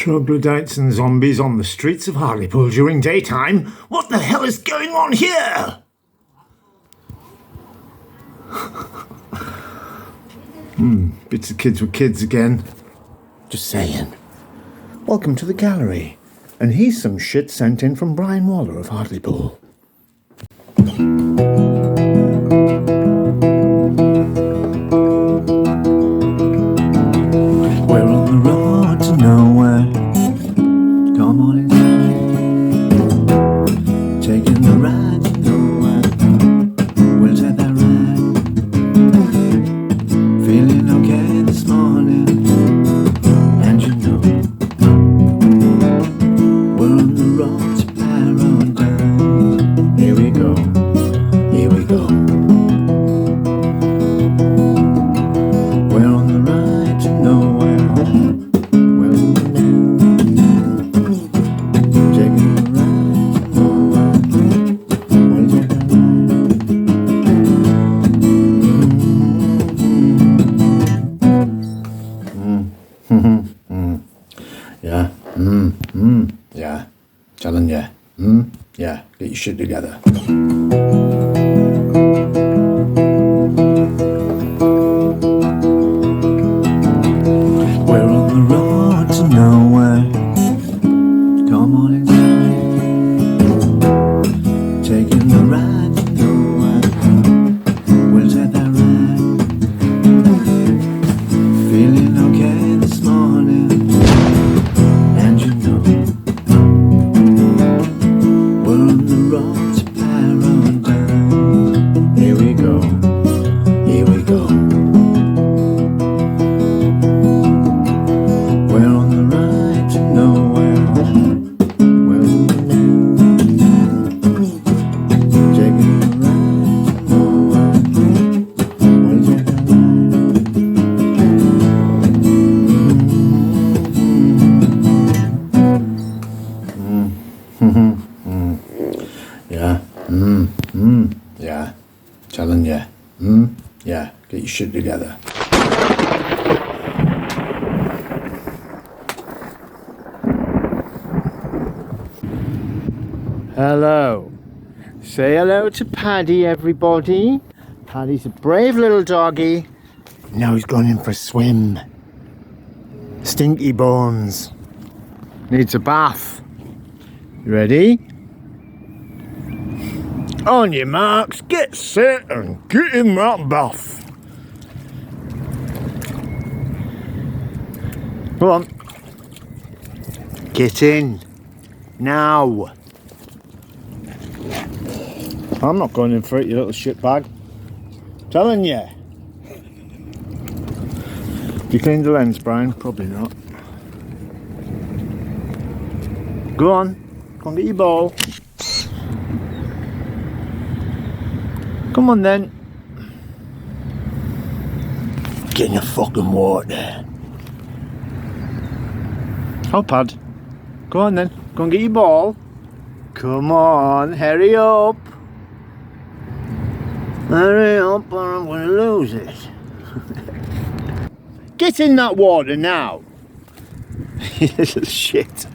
Troglodytes and zombies on the streets of Hartlepool during daytime? What the hell is going on here? Bits of kids with kids again. Just saying. Welcome to the gallery. And here's some shit sent in from Bee Walla of Hartlepool. We're on the road to nowhere. Come on inside. Taking the ride to nowhere. We'll take that ride. Feeling okay this morning. And you know, we're on the road to paradise. Here we go. Here we go. We're on the ride to nowhere. Yeah. Yeah. Telling you. Yeah. Get your shit together. We're on the road to nowhere. Come on inside. Taking the ride to nowhere. We'll take that ride. Feeling okay this morning. And you know, we're on the road to paradise. Here we go. Here we go. We're on the ride to nowhere. We're on the taking the ride to nowhere. We'll take the Yeah. Yeah. Telling you. Yeah. Get your shit together. Hello. Say hello to Paddy, everybody. Paddy's a brave little doggy. Now he's gone in for a swim. Stinky bones. Needs a bath. You ready? On your marks, get set and get in that bath. Go on. Get in. Now. I'm not going in for it, you little shitbag. Telling you. Have you cleaned the lens, Brian? Probably not. Go on. Go and get your ball. Come on then. Get in the fucking water. Oh, Pad. Go on then. Go and get your ball. Come on, hurry up. Hurry up or I'm going to lose it. Get in that water now. You little shit.